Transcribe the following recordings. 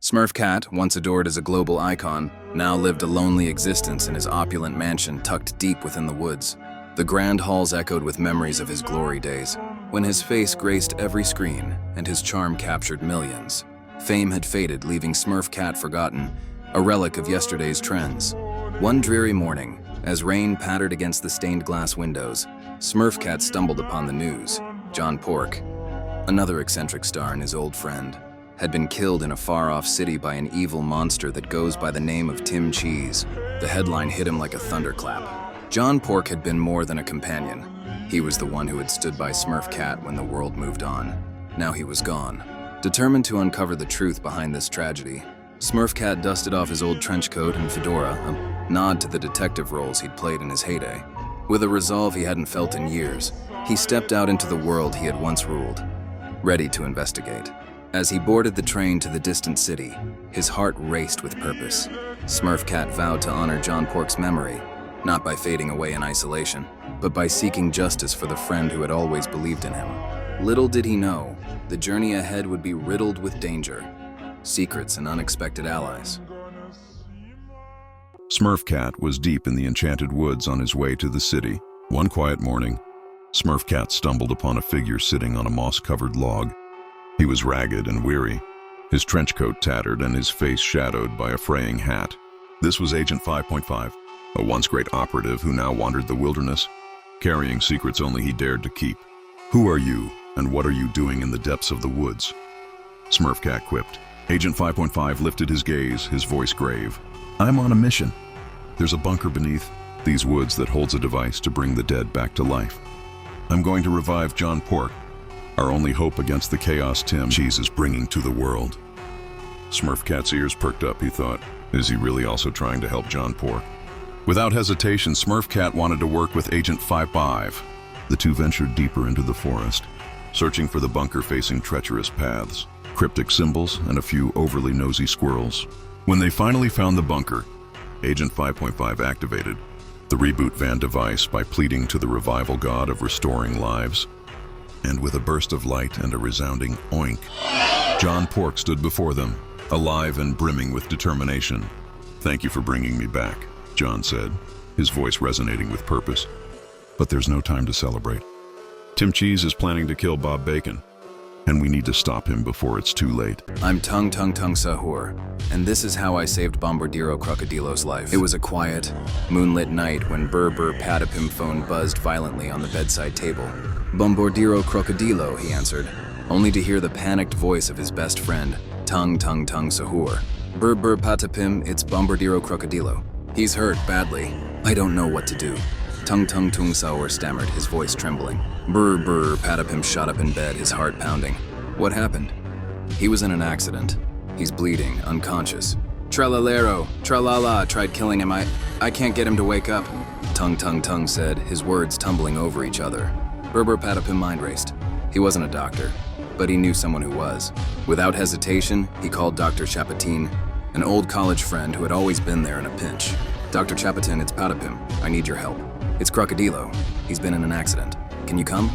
Smurf Cat, once adored as a global icon, now lived a lonely existence in his opulent mansion tucked deep within the woods. The grand halls echoed with memories of his glory days, when his face graced every screen and his charm captured millions. Fame had faded, leaving Smurf Cat forgotten, a relic of yesterday's trends. One dreary morning, as rain pattered against the stained glass windows, Smurf Cat stumbled upon the news. John Pork, another eccentric star and his old friend, had been killed in a far-off city by an evil monster that goes by the name of Tim Cheese. The headline hit him like a thunderclap. John Pork had been more than a companion. He was the one who had stood by Smurf Cat when the world moved on. Now he was gone. Determined to uncover the truth behind this tragedy, Smurf Cat dusted off his old trench coat and fedora, a nod to the detective roles he'd played in his heyday. With a resolve he hadn't felt in years, he stepped out into the world he had once ruled, ready to investigate. As he boarded the train to the distant city, his heart raced with purpose. Smurf Cat vowed to honor John Pork's memory, not by fading away in isolation, but by seeking justice for the friend who had always believed in him. Little did he know, the journey ahead would be riddled with danger, secrets and unexpected allies. Smurf Cat was deep in the enchanted woods on his way to the city. One quiet morning, Smurf Cat stumbled upon a figure sitting on a moss-covered log. He was ragged and weary, his trench coat tattered and his face shadowed by a fraying hat. This was Agent 5.5, a once great operative who now wandered the wilderness, carrying secrets only he dared to keep. "Who are you, and what are you doing in the depths of the woods?" Smurf Cat quipped. Agent 5.5 lifted his gaze, his voice grave. "I'm on a mission. There's a bunker beneath these woods that holds a device to bring the dead back to life. I'm going to revive John Pork, our only hope against the chaos Tim Cheese is bringing to the world." Smurf Cat's ears perked up, he thought. Is he really also trying to help John Pork? Without hesitation, Smurf Cat wanted to work with Agent 5.5. The two ventured deeper into the forest, searching for the bunker facing treacherous paths, cryptic symbols, and a few overly nosy squirrels. When they finally found the bunker, Agent 5.5 activated the Reboot Van device by pleading to the revival god of restoring lives. And with a burst of light and a resounding oink, John Pork stood before them, alive and brimming with determination. "Thank you for bringing me back," John said, his voice resonating with purpose. "But there's no time to celebrate. Tim Cheese is planning to kill Bob Bacon, and we need to stop him before it's too late." I'm Tung Sahur, and this is how I saved Bombardiro Crocodilo's life. It was a quiet, moonlit night when Burr Patapim phone buzzed violently on the bedside table. "Bombardiro Crocodilo," he answered, only to hear the panicked voice of his best friend, Tung Sahur. Burr Patapim, it's Bombardiro Crocodilo. He's hurt badly. I don't know what to do." Tung Sahur stammered, his voice trembling. Burr Patapim shot up in bed, his heart pounding. "What happened?" "He was in an accident. He's bleeding, unconscious." "Tralalero, tralala, tried killing him. I can't get him to wake up." Tung said, his words tumbling over each other. Burr Patapim mind raced. He wasn't a doctor, but he knew someone who was. Without hesitation, he called Dr. Chapatin, an old college friend who had always been there in a pinch. "Dr. Chapatin, it's Patapim. I need your help. It's Crocodilo. He's been in an accident. Can you come?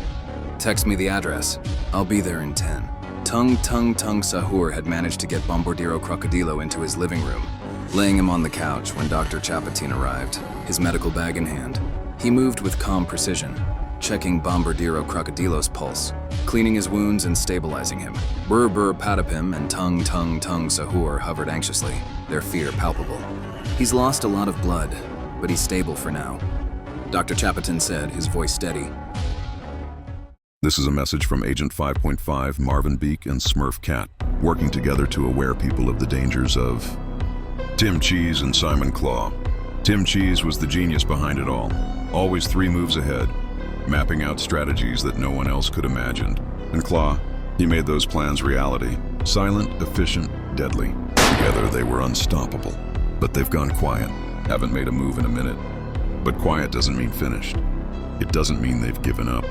Text me the address. I'll be there in 10. Tung Sahur had managed to get Bombardiro Crocodilo into his living room, laying him on the couch when Dr. Chapatin arrived, his medical bag in hand. He moved with calm precision, checking Bombardiro Crocodilo's pulse, cleaning his wounds and stabilizing him. Burr Patapim and Tung Sahur hovered anxiously, their fear palpable. "He's lost a lot of blood, but he's stable for now," Dr. Chapatin said, his voice steady. This is a message from Agent 5.5, Marvin Beak, and Smurf Cat, working together to aware people of the dangers of Tim Cheese and Simon Claw. Tim Cheese was the genius behind it all, always 3 moves ahead, mapping out strategies that no one else could imagine. And Claw, he made those plans reality. Silent, efficient, deadly. Together they were unstoppable. But they've gone quiet, haven't made a move in a minute. But quiet doesn't mean finished. It doesn't mean they've given up.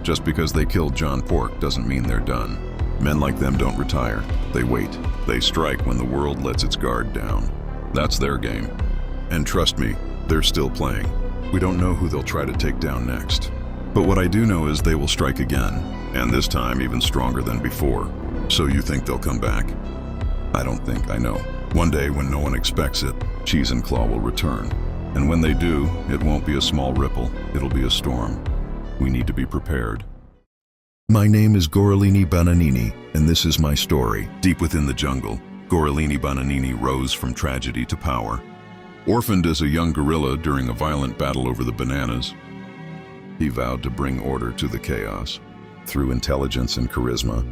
Just because they killed John Pork doesn't mean they're done. Men like them don't retire. They wait. They strike when the world lets its guard down. That's their game. And trust me, they're still playing. We don't know who they'll try to take down next. But what I do know is they will strike again, and this time even stronger than before. So you think they'll come back? I don't think, I know. One day, when no one expects it, Cheese and Claw will return. And when they do, it won't be a small ripple, it'll be a storm. We need to be prepared. My name is Gorellini Bananini, and this is my story. Deep within the jungle, Gorellini Bananini rose from tragedy to power. Orphaned as a young gorilla during a violent battle over the bananas, he vowed to bring order to the chaos. Through intelligence and charisma,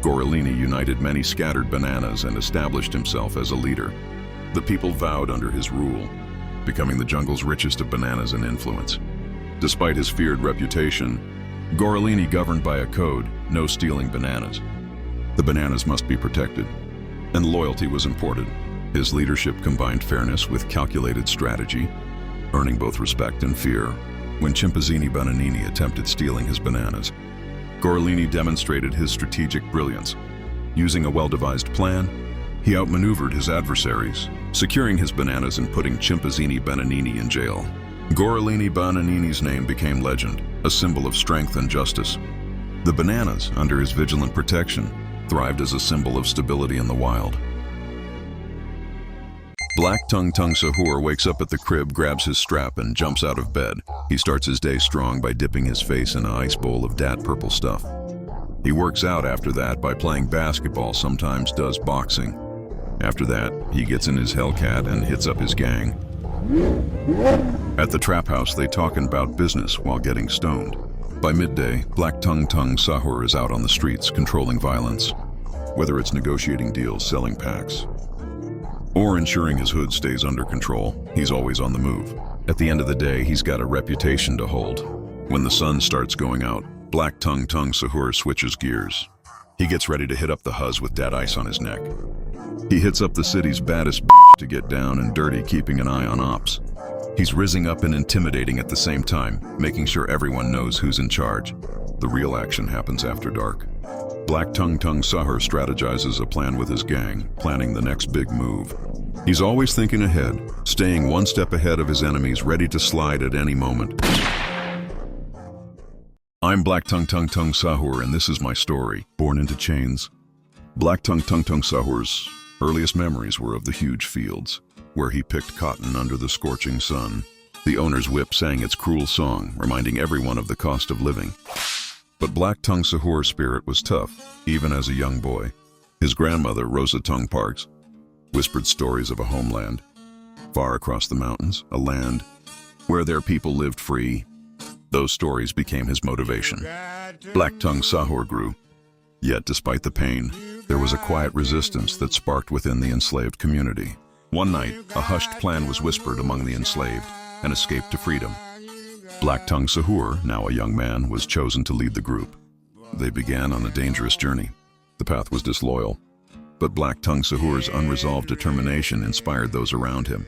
Gorellini united many scattered bananas and established himself as a leader. The people vowed under his rule, becoming the jungle's richest of bananas in influence. Despite his feared reputation, Gorellini governed by a code: no stealing bananas. The bananas must be protected, and loyalty was important. His leadership combined fairness with calculated strategy, earning both respect and fear. When Chimpazzini Bananini attempted stealing his bananas, Gorellini demonstrated his strategic brilliance. Using a well-devised plan, he outmaneuvered his adversaries, securing his bananas and putting Chimpazzini Bananini in jail. Gorellini Bananini's name became legend, a symbol of strength and justice. The bananas, under his vigilant protection, thrived as a symbol of stability in the wild. Black Tung Tung Sahur wakes up at the crib, grabs his strap, and jumps out of bed. He starts his day strong by dipping his face in an ice bowl of dat purple stuff. He works out after that by playing basketball, sometimes does boxing. After that, he gets in his Hellcat and hits up his gang. At the trap house, they talk about business while getting stoned. By midday, Black Tung Tung Sahur is out on the streets controlling violence. Whether it's negotiating deals, selling packs, or ensuring his hood stays under control, he's always on the move. At the end of the day, he's got a reputation to hold. When the sun starts going out, Black Tung Tung Sahur switches gears. He gets ready to hit up the huzz with dat ice on his neck. He hits up the city's baddest to get down and dirty, keeping an eye on ops. He's rizzing up and intimidating at the same time, making sure everyone knows who's in charge. The real action happens after dark. Black Tung Tung Sahur strategizes a plan with his gang, planning the next big move. He's always thinking ahead, staying one step ahead of his enemies, ready to slide at any moment. I'm Black Tung Tung Tung Sahur, and this is my story. Born into chains, Black Tung Tung Tung Sahur's earliest memories were of the huge fields, where he picked cotton under the scorching sun. The owner's whip sang its cruel song, reminding everyone of the cost of living. But Black Tung Sahur's spirit was tough, even as a young boy. His grandmother, Rosa Tung Parks, whispered stories of a homeland, far across the mountains, a land where their people lived free. Those stories became his motivation. Black Tung Sahur grew. Yet, despite the pain, there was a quiet resistance that sparked within the enslaved community. One night, a hushed plan was whispered among the enslaved, an escape to freedom. Black Tung Sahur, now a young man, was chosen to lead the group. They began on a dangerous journey. The path was disloyal, but Black Tung Sahur's unresolved determination inspired those around him.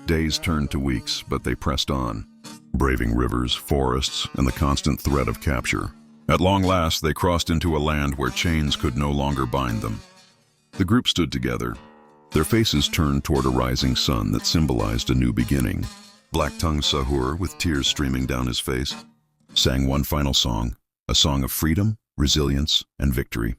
Days turned to weeks, but they pressed on, braving rivers, forests, and the constant threat of capture. At long last, they crossed into a land where chains could no longer bind them. The group stood together, their faces turned toward a rising sun that symbolized a new beginning. Black Tung Sahur, with tears streaming down his face, sang one final song, a song of freedom, resilience, and victory.